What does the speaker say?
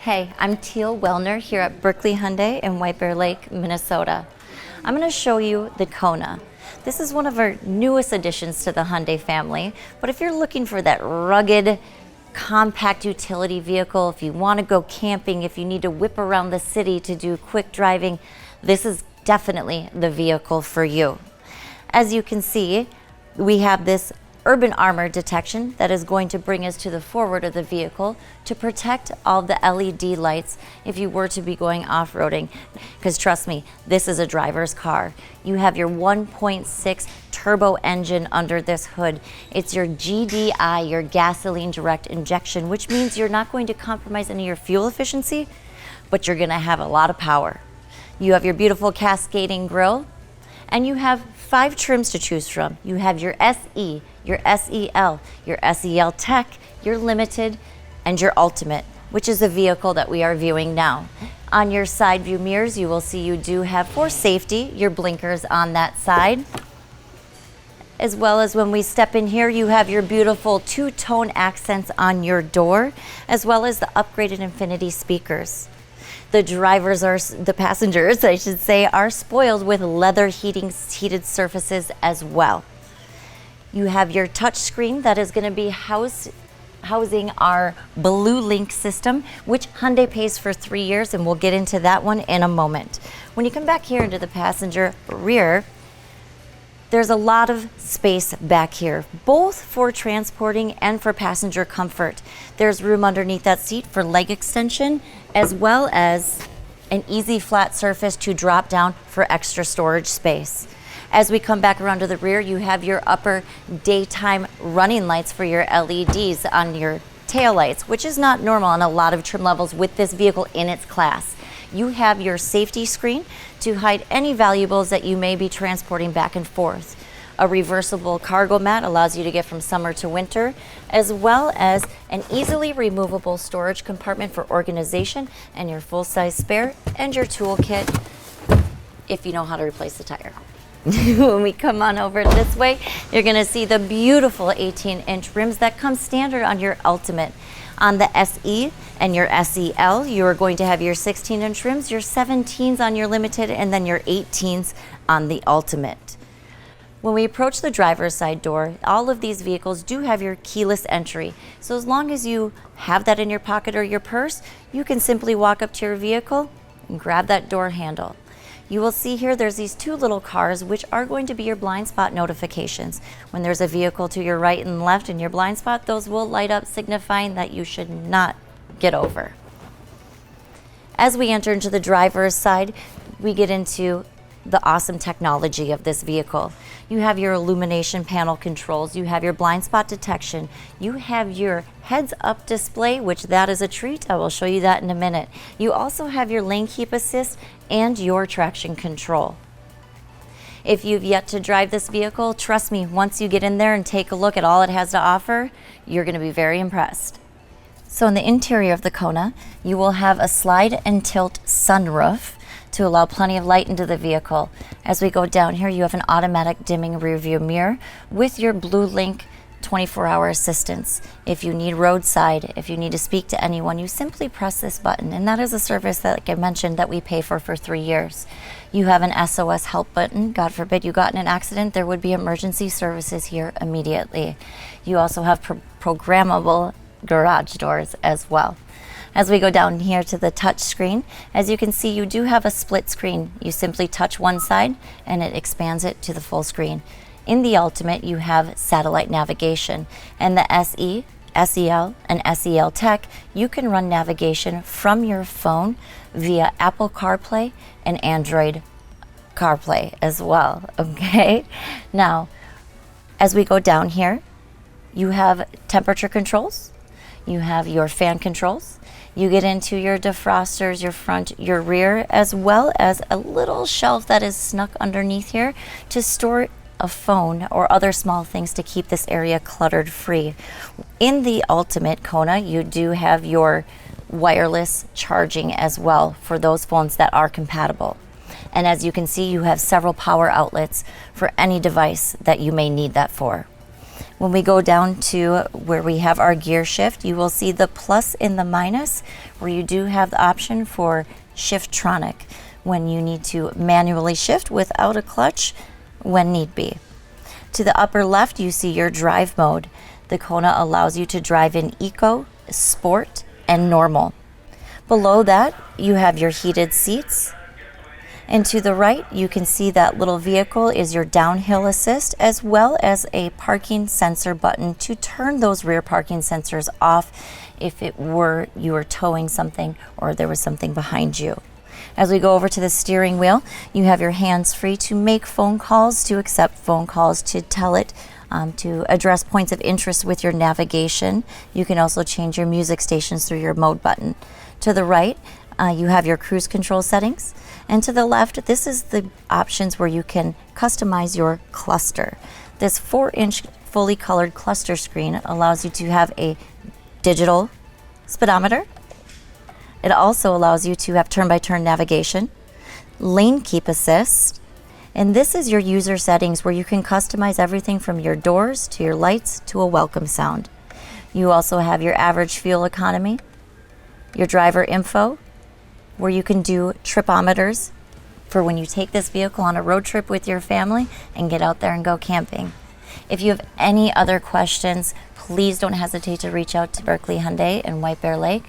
Hey, I'm Teal Wellner here at Buerkle Hyundai in White Bear Lake, Minnesota. I'm going to show you the Kona. This is one of our newest additions to the Hyundai family, but if you're looking for that rugged, compact utility vehicle, if you want to go camping, if you need to whip around the city to do quick driving, this is definitely the vehicle for you. As you can see, we have this urban armor detection that is going to bring us to the forward of the vehicle to protect all the LED lights if you were to be going off-roading. Because trust me, this is a driver's car. You have your 1.6 turbo engine under this hood. It's your GDI, your gasoline direct injection, which means you're not going to compromise any of your fuel efficiency, but you're gonna have a lot of power. You have your beautiful cascading grille, and you have 5 trims to choose from. You have your SE, your SEL, your SEL Tech, your Limited, and your Ultimate, which is the vehicle that we are viewing now. On your side view mirrors, you will see you do have, for safety, your blinkers on that side. As well as when we step in here, you have your beautiful two-tone accents on your door, as well as the upgraded Infinity speakers. The passengers, I should say, are spoiled with leather heated surfaces as well. You have your touch screen that is going to be housing our Blue Link system, which Hyundai pays for 3 years, and we'll get into that one in a moment. When you come back here into the passenger rear, there's a lot of space back here, both for transporting and for passenger comfort. There's room underneath that seat for leg extension, as well as an easy flat surface to drop down for extra storage space. As we come back around to the rear, you have your upper daytime running lights for your LEDs on your tail lights, which is not normal on a lot of trim levels with this vehicle in its class. You have your safety screen to hide any valuables that you may be transporting back and forth. A reversible cargo mat allows you to get from summer to winter, as well as an easily removable storage compartment for organization and your full-size spare and your toolkit if you know how to replace the tire. When we come on over this way, you're going to see the beautiful 18-inch rims that come standard on your Ultimate. On the SE and your SEL, you are going to have your 16-inch rims, your 17s on your Limited, and then your 18s on the Ultimate. When we approach the driver's side door, all of these vehicles do have your keyless entry. So as long as you have that in your pocket or your purse, you can simply walk up to your vehicle and grab that door handle. You will see here there's these 2 little cars which are going to be your blind spot notifications. When there's a vehicle to your right and left in your blind spot, those will light up signifying that you should not get over. As we enter into the driver's side, we get into the awesome technology of this vehicle. You have your illumination panel controls, you have your blind spot detection, you have your heads-up display, which that is a treat. I will show you that in a minute. You also have your lane keep assist and your traction control. If you've yet to drive this vehicle, trust me, once you get in there and take a look at all it has to offer, you're going to be very impressed. So in the interior of the Kona, you will have a slide and tilt sunroof to allow plenty of light into the vehicle. As we go down here, you have an automatic dimming rear view mirror with your Blue Link 24-hour assistance. If you need roadside, if you need to speak to anyone, you simply press this button, and that is a service that, like I mentioned, that we pay for 3 years. You have an SOS help button. God forbid you got in an accident, there would be emergency services here immediately. You also have programmable garage doors as well. As we go down here to the touch screen, as you can see, you do have a split screen. You simply touch one side and it expands it to the full screen. In the Ultimate, you have satellite navigation, and the SE, SEL, and SEL Tech, you can run navigation from your phone via Apple CarPlay and Android CarPlay as well, okay? Now, as we go down here, you have temperature controls, you have your fan controls, you get into your defrosters, your front, your rear, as well as a little shelf that is snuck underneath here to store a phone or other small things to keep this area cluttered free. In the Ultimate Kona, you do have your wireless charging as well for those phones that are compatible. And as you can see, you have several power outlets for any device that you may need that for. When we go down to where we have our gear shift, you will see the plus and the minus, where you do have the option for Shifttronic, when you need to manually shift without a clutch when need be. To the upper left, you see your drive mode. The Kona allows you to drive in Eco, Sport, and Normal. Below that, you have your heated seats. And to the right, you can see that little vehicle is your downhill assist, as well as a parking sensor button to turn those rear parking sensors off if you were towing something or there was something behind you. As we go over to the steering wheel, you have your hands free to make phone calls, to accept phone calls, to tell it, to address points of interest with your navigation. You can also change your music stations through your mode button. To the right, you have your cruise control settings. And to the left, this is the options where you can customize your cluster. This 4-inch fully colored cluster screen allows you to have a digital speedometer. It also allows you to have turn-by-turn navigation, lane keep assist, and this is your user settings where you can customize everything from your doors to your lights to a welcome sound. You also have your average fuel economy, your driver info, where you can do tripometers for when you take this vehicle on a road trip with your family and get out there and go camping. If you have any other questions, please don't hesitate to reach out to Buerkle Hyundai in White Bear Lake.